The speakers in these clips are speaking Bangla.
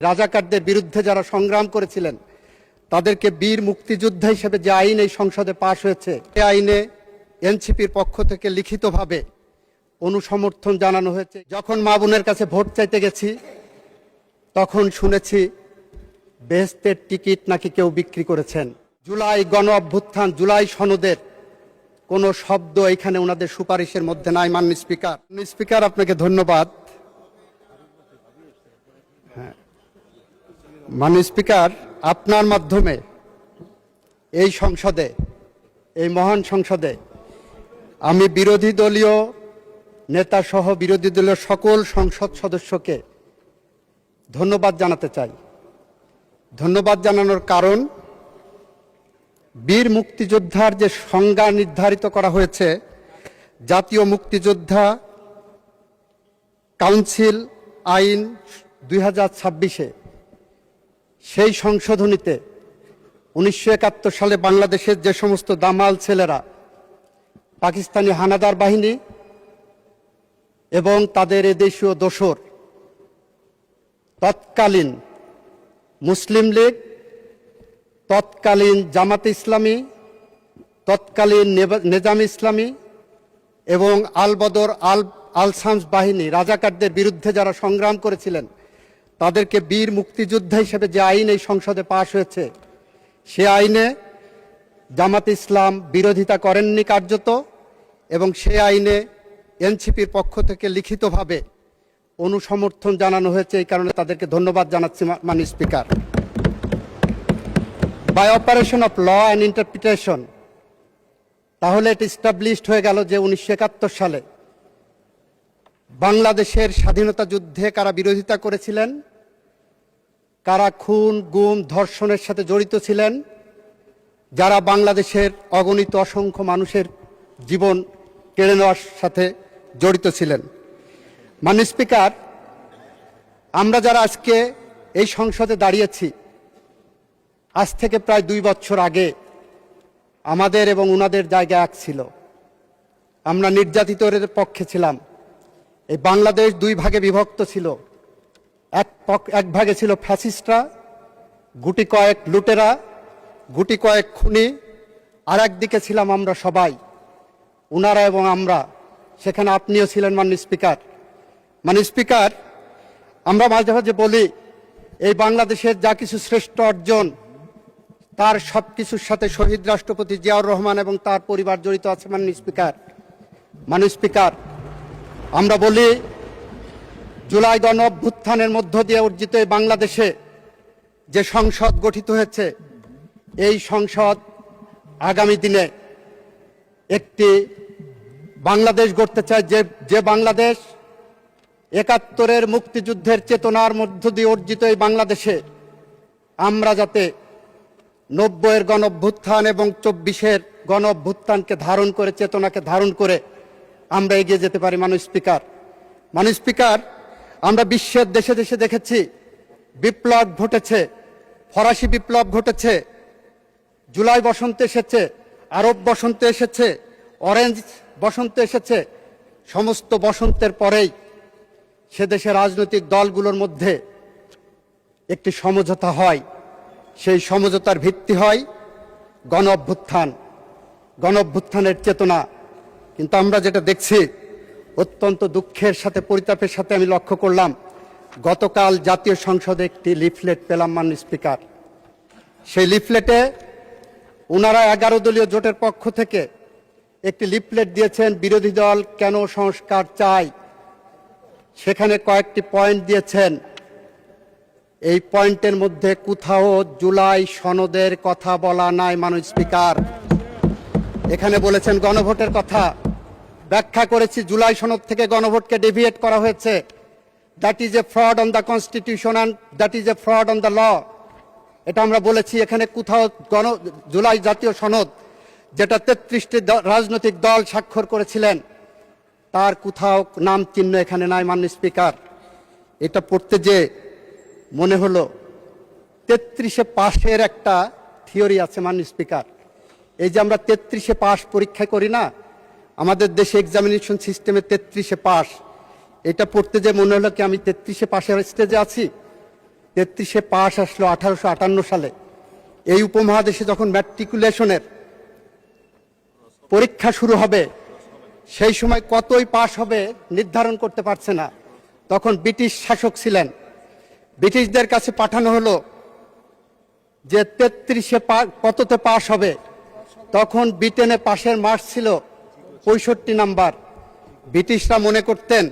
রাজাকারদের বিরুদ্ধে যারা সংগ্রাম করেছিলেন তাদেরকে বীর মুক্তিযোদ্ধা হিসেবে যে আইন এই সংসদে পাশ হয়েছে, এই আইনে এনসিপির পক্ষ থেকে লিখিতভাবে অনুসমর্থন জানানো হয়েছে। যখন মা বোনের কাছে ভোট চাইতে গেছি তখন শুনেছি বেহেশতের টিকিট নাকি কেউ বিক্রি করেছেন। জুলাই গণ অভ্যুত্থান, জুলাই সনদের কোনো শব্দ এখানে ওনাদের সুপারিশের মধ্যে নাই। মাননীয় স্পিকার, স্পিকার আপনাকে ধন্যবাদ। মাননীয় স্পিকার, আপনার মাধ্যমে এই সংসদে, এই মহান সংসদে আমি বিরোধী দলীয় নেতা সহ বিরোধী দলীয় সকল সংসদ সদস্যকে ধন্যবাদ জানাতে চাই। ধন্যবাদ জানানোর কারণ, বীর মুক্তিযোদ্ধার যে সংজ্ঞা নির্ধারিত করা হয়েছে জাতীয় মুক্তিযোদ্ধা কাউন্সিল আইন 2026-এ, সেই সংশোধনীতে 1971 সালে বাংলাদেশের যে সমস্ত দামাল ছেলেরা পাকিস্তানি হানাদার বাহিনী এবং তাদের এদেশীয় দোসর, তৎকালীন মুসলিম লীগ, তৎকালীন জামাতে ইসলামী, তৎকালীন নেজাম ইসলামী এবং আল বদর আল শামস বাহিনী, রাজাকারদের বিরুদ্ধে যারা সংগ্রাম করেছিলেন তাদেরকে বীর মুক্তিযোদ্ধা হিসেবে যে আইন এই সংসদে পাশ হয়েছে, সে আইনে জামাতে ইসলাম বিরোধিতা করেননি কার্যত, এবং সে আইনে এনসিপির পক্ষ থেকে লিখিতভাবে অনুসমর্থন জানানো হয়েছে। এই কারণে তাদেরকে ধন্যবাদ জানাচ্ছি। মাননীয় speaker, by operation of law and interpretation, তাহলে এটা ইস্টাবলিশড হয়ে গেল যে 1971 সালে বাংলাদেশের স্বাধীনতা যুদ্ধে কারা বিরোধিতা করেছিলেন, কারা খুন, গুম, ধর্ষণের সাথে জড়িত ছিলেন, যারা বাংলাদেশের অগণিত অসংখ্য মানুষের জীবন কেড়ে নেওয়ার সাথে জড়িত ছিলেন। মাননীয় স্পিকার, আমরা যারা আজকে এই সংসদে দাঁড়িয়েছি, আজ থেকে প্রায় 2 বছর আগে আমাদের এবং ওনাদের জায়গা এক ছিল। আমরা নির্যাতিতদের পক্ষে ছিলাম। এই বাংলাদেশ 2 ভাগে বিভক্ত ছিল। এক ভাগে ছিল ফ্যাসিস্টরা, গুটি কয়েক লুটেরা, গুটি কয়েক খুনি, আর একদিকে ছিলাম আমরা সবাই, ওনারা এবং আমরা। সেখানে আপনিও ছিলেন মাননীয় স্পিকার। মাননীয় স্পিকার, আমরা মাঝে মাঝে বলি এই বাংলাদেশের যা কিছু শ্রেষ্ঠ অর্জন, তার সব কিছুর সাথে শহীদ রাষ্ট্রপতি জিয়াউর রহমান এবং তার পরিবার জড়িত আছে। মাননীয় স্পিকার, আমরা বলি জুলাই গণ অভ্যুত্থানের মধ্য দিয়ে অর্জিত এই বাংলাদেশে যে সংসদ গঠিত হয়েছে, এই সংসদ আগামী দিনে একটি বাংলাদেশ গড়তে চায়, যে বাংলাদেশ 71-এর মুক্তিযুদ্ধের চেতনার মধ্য দিয়ে অর্জিত এই বাংলাদেশে আমরা যাতে 90-এর গণ অভ্যুত্থান এবং 24-এর গণ অভ্যুত্থানকে ধারণ করে, চেতনাকে ধারণ করে আমরা এগিয়ে যেতে পারি। মাননীয় স্পিকার, আমরা বিশ্বের দেশে দেশে দেখেছি বিপ্লব ঘটেছে, ফরাসি বিপ্লব ঘটেছে, জুলাই বসন্ত এসেছে, আরব বসন্ত এসেছে, অরেঞ্জ বসন্ত এসেছে। সমস্ত বসন্তের পরেই সে দেশের রাজনৈতিক দলগুলোর মধ্যে একটি সমঝোতা হয়। সেই সমঝোতার ভিত্তি হয় গণ অভ্যুত্থানের চেতনা। কিন্তু আমরা যেটা দেখছি, অত্যন্ত দুঃখের সাথে, পরিতাপের সাথে আমি লক্ষ্য করলাম, গতকাল জাতীয় সংসদে একটি লিফলেট পেলাম। মাননীয় স্পিকার, সেই লিফলেটে ওনারা 11 দলীয় জোটের পক্ষ থেকে একটি লিফলেট দিয়েছেন, বিরোধী দল কেন সংস্কার চায়। সেখানে কয়েকটি পয়েন্ট দিয়েছেন। এই পয়েন্টের মধ্যে কোথাও জুলাই সনদের কথা বলা নাই। মাননীয় স্পিকার, এখানে বলেছেন গণভোটের কথা। ব্যাখ্যা করেছি, জুলাই সনদ থেকে গণভোটকে ডেভিয়েট করা হয়েছে। That is a fraud on the constitution and that is a fraud on the law. এটা আমরা বলেছি। এখানে কোথাও জুলাই জাতীয় সনদ, যেটা 33টি রাজনৈতিক দল স্বাক্ষর করেছিলেন, তার কোথাও নাম চিহ্ন এখানে নাই। মাননীয় স্পিকার, এটা পড়তে যে মনে হলো 33-এ পাশের একটা থিওরি আছে। মাননীয় স্পিকার, এই যে আমরা 33-এ পাশ পরীক্ষা করি না, আমাদের দেশে এক্সামিনেশন সিস্টেমে 33-এ পাশ, এটা পড়তে যে মনে হলো কি আমি 33-এ পাশের স্টেজে আছি। 33-এ পাশ আসলো 1858 সালে। এই উপমহাদেশে যখন ম্যাট্রিকুলেশনের পরীক্ষা শুরু হবে, সেই সময় কতই পাশ হবে নির্ধারণ করতে পারছে না। তখন ব্রিটিশ শাসক ছিলেন, ব্রিটিশদের কাছে পাঠানো হলো যে 33-এ কততে পাশ হবে। তখন ব্রিটেনে পাশের মার্কস ছিল 65 নাম্বার। ব্রিটিশরা মনে করতেন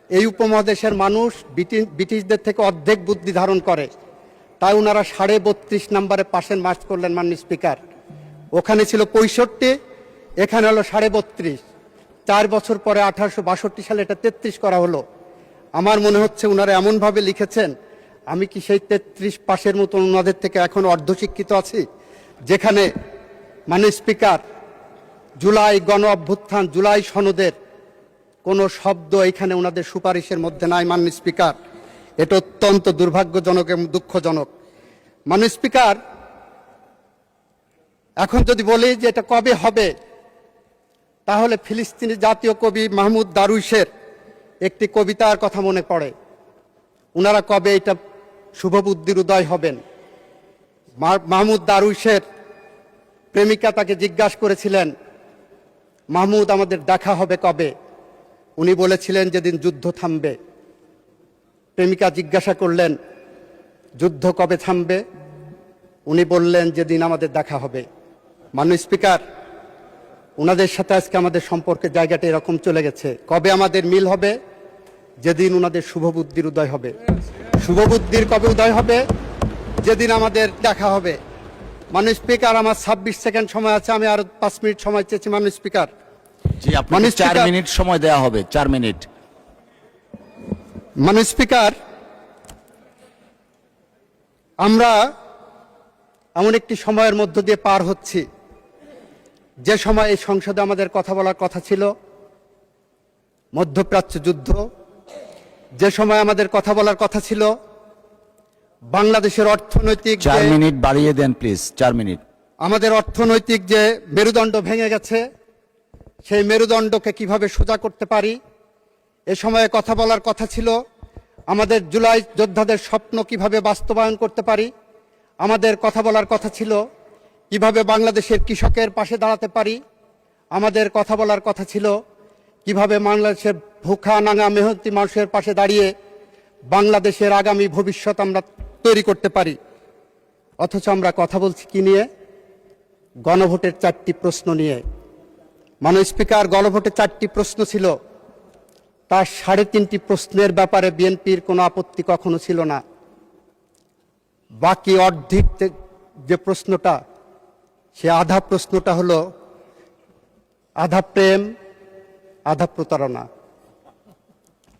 এই উপমহাদেশের মানুষ ব্রিটিশদের থেকে অর্ধেক বুদ্ধি ধারণ করে, তাই ওনারা 32.5 নাম্বারে পাশের মার্কস করলেন মাননীয় স্পিকার। ওখানে ছিল 65, এখানে হলো 32.5। 4 বছর পরে 1862 সালে এটা 33 করা হলো। আমার মনে হচ্ছে ওনারা এমনভাবে লিখেছেন, আমি কি সেই 33 পাশের মতো ওনাদের থেকে এখন অর্ধশিক্ষিত আছি? যেখানে মাননীয় স্পিকার জুলাই গণ অভ্যুত্থান, জুলাই সনদের কোনো শব্দ এখানে ওনাদের সুপারিশের মধ্যে নাই। মাননীয় স্পিকার, এটা অত্যন্ত দুর্ভাগ্যজনক এবং দুঃখজনক। মাননীয় স্পিকার, এখন যদি বলি যে এটা কবে হবে, তাহলে ফিলিস্তিনি জাতীয় কবি মাহমুদ দারুইশের একটি কবিতার কথা মনে পড়ে। ওনারা কবে এটা শুভবুদ্ধির উদয় হবেন? মাহমুদ দারুইশের প্রেমিকা তাকে জিজ্ঞাসা করেছিলেন, মাহমুদ আমাদের দেখা হবে কবে? উনি বলেছিলেন যেদিন যুদ্ধ থামবে। প্রেমিকা জিজ্ঞাসা করলেন, যুদ্ধ কবে থামবে? উনি বললেন যেদিন আমাদের দেখা হবে। মাননীয় স্পিকার, ওনাদের সাথে আজকে আমাদের সম্পর্কের জায়গাটা এরকম চলে গেছে। কবে আমাদের মিল হবে? যেদিন ওনাদের শুভবুদ্ধির উদয় হবে। শুভবুদ্ধির কবে উদয় হবে? যেদিন আমাদের দেখা হবে। মাননীয় স্পিকার, আমার 26 সেকেন্ড সময় আছে, আমি আরো 5 মিনিট সময় চেয়েছি। মাননীয় স্পিকার, জি, আপনাকে 4 মিনিট সময় দেওয়া হবে। 4 মিনিট। মাননীয় স্পিকার, আমরা এমন একটি সময়ের মধ্য দিয়ে পার হচ্ছি, যে সময় এই সংসদে আমাদের কথা বলার কথা ছিল মধ্যপ্রাচ্য যুদ্ধ, যে সময় আমাদের কথা বলার কথা ছিল বাংলাদেশের অর্থনৈতিক। 4 মিনিট বাড়িয়ে দেন প্লিজ। 4 মিনিট। আমাদের অর্থনৈতিক যে মেরুদণ্ড ভেঙে গেছে, সেই মেরুদণ্ডকে কিভাবে সোজা করতে পারি, এ সময়ে কথা বলার কথা ছিল আমাদের জুলাই যোদ্ধাদের স্বপ্ন কিভাবে বাস্তবায়ন করতে পারি। আমাদের কথা বলার কথা ছিল কিভাবে বাংলাদেশের কৃষকের পাশে দাঁড়াতে পারি। আমাদের কথা বলার কথা ছিল কিভাবে বাংলাদেশের ভুখা নাঙা মেহনতি মানুষের পাশে দাঁড়িয়ে বাংলাদেশের আগামী ভবিষ্যৎ আমরা তৈরি করতে পারি। অথচ আমরা কথা বলছি কি নিয়ে? গণভোটের 4টি প্রশ্ন নিয়ে। মাননীয় স্পিকার, গণভোটে 4টি প্রশ্ন ছিল, তার 3.5টি প্রশ্নের ব্যাপারে বিএনপির কোনো আপত্তি কখনো ছিল না। বাকি অর্ধেক যে প্রশ্নটা, সে আধা প্রশ্নটা হলো আধা প্রেম আধা প্রতারণা।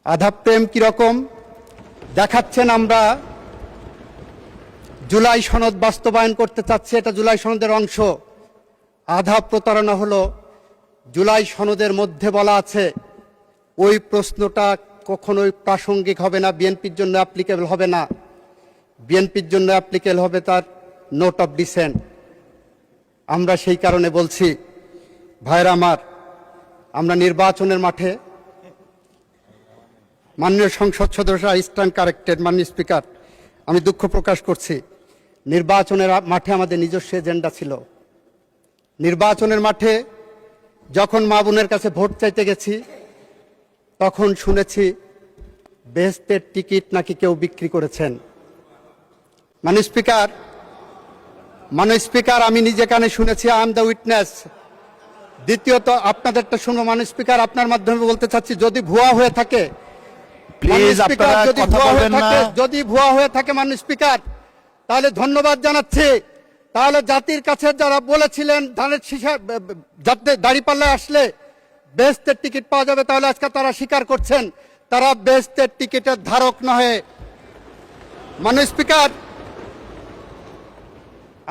আধা প্রেম কিরকম দেখাচ্ছেন? আমরা জুলাই সনদ বাস্তবায়ন করতে চাচ্ছি, এটা জুলাই সনদের অংশ। আধা প্রতারণা হলো জুলাই সনদের মধ্যে বলা আছে ওই প্রশ্নটা কখনোই প্রাসঙ্গিক হবে না, বিএনপির জন্য অ্যাপ্লিকেবল হবে না। বিএনপির জন্য অ্যাপ্লিকেবল হবে তার নোট অফ ডিসেন্ট। আমরা সেই কারণে বলছি, ভাইরা আমার, আমরা নির্বাচনের মাঠে, মাননীয় সংসদ সদস্য স্ট্যান্ড কারেক্টেড। মাননীয় স্পিকার, আমি দুঃখ প্রকাশ করছি, নির্বাচনের মাঠে আমাদের নিজস্ব এজেন্ডা ছিল। নির্বাচনের মাঠে যখন মা বোনের কাছে ভোট চাইতে গেছি, তখন শুনেছি বেহেশতের টিকিট নাকি কেউ বিক্রি করেছেন। মাননীয় স্পিকার, আমি নিজে কানে শুনেছি, আই এম দ্য উইটনেস। দ্বিতীয়ত, আপনাদেরটা শুনো মাননীয় স্পিকার, আপনার মাধ্যমে বলতে চাচ্ছি, যদি ভুয়া হয়ে থাকে, প্লিজ আপনারা কথা বলবেন না। যদি ভুয়া হয়ে থাকে মাননীয় স্পিকার, তাহলে ধন্যবাদ জানাচ্ছি। তাহলে জাতির কাছে যারা বলেছিলেন ধানের শীষা দাঁড়িপাল্লায় আসলে বেহেশতের টিকিট পাওয়া যাবে, তাহলে আজকে তারা স্বীকার করছেন তারা বেহেশতের টিকিটের ধারক নহে। মাননীয় স্পিকার,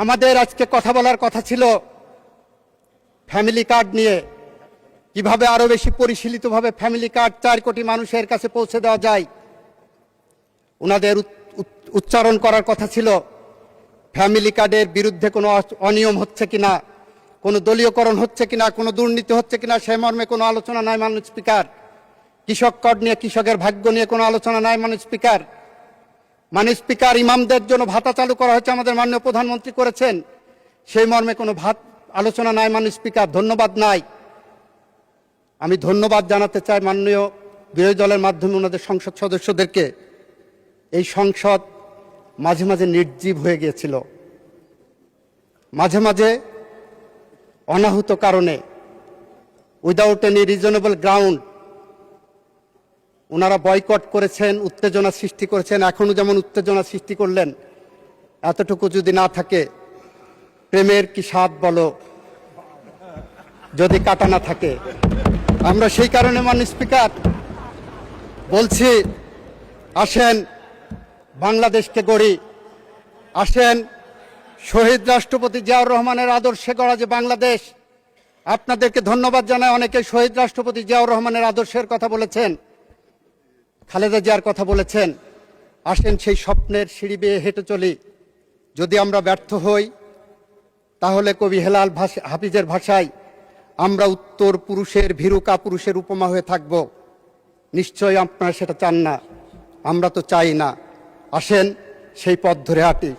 আমাদের আজকে কথা বলার কথা ছিল ফ্যামিলি কার্ড নিয়ে, কিভাবে আরো বেশি পরিশীলিতভাবে ফ্যামিলি কার্ড 4 কোটি মানুষের কাছে পৌঁছে দেওয়া যায়। ওনাদের উচ্চারণ করার কথা ছিল ফ্যামিলি কার্ডের বিরুদ্ধে কোনো অনিয়ম হচ্ছে কিনা, কোনো দলীয়করণ হচ্ছে কিনা, কোনো দুর্নীতি হচ্ছে কিনা, সে মর্মে কোনো আলোচনা নাই মাননীয় স্পিকার। কৃষক কার্ড নিয়ে, কৃষকের ভাগ্য নিয়ে কোনো আলোচনা নাই মাননীয় স্পিকার। মাননীয় স্পিকার, ইমামদের জন্য ভাতা চালু করা হয়েছে, আমাদের মাননীয় প্রধানমন্ত্রী করেছেন, সেই মর্মে কোনো আলোচনা নাই মাননীয় স্পিকার, ধন্যবাদ নাই। আমি ধন্যবাদ জানাতে চাই মাননীয় বিরোধী দলের মাধ্যমে ওনাদের সংসদ সদস্যদেরকে। এই সংসদ মাঝে মাঝে নির্জীব হয়ে গিয়েছিল, মাঝে মাঝে অনাহুত কারণে, উইদাউট এনি রিজনেবল গ্রাউন্ড ওনারা বয়কট করেছেন, উত্তেজনা সৃষ্টি করেছেন। এখনো যেমন উত্তেজনা সৃষ্টি করলেন, এতটুকু যদি না থাকে, প্রেমের কি স্বাদ বলো যদি কাটা না থাকে। আমরা সেই কারণে মাননীয় স্পিকার বলছি, আসেন বাংলাদেশকে গড়ি, আসেন শহীদ রাষ্ট্রপতি জিয়াউর রহমানের আদর্শে গড়া যে বাংলাদেশ। আপনাদেরকে ধন্যবাদ জানাই, অনেকে শহীদ রাষ্ট্রপতি জিয়াউর রহমানের আদর্শের কথা বলেছেন, খালেদা জিয়ার কথা বলেছেন। আসেন সেই স্বপ্নের সিঁড়ি বেয়ে হেঁটে চলি। যদি আমরা ব্যর্থ হই, তাহলে কবি হেলাল হাফিজের ভাষায় আমরা উত্তর পুরুষের ভীরু কাপুরুষের উপমা হয়ে থাকব। নিশ্চয়ই আপনারা সেটা চান না, আমরা তো চাই না। আসেন সেই পথ ধরে হাঁটি।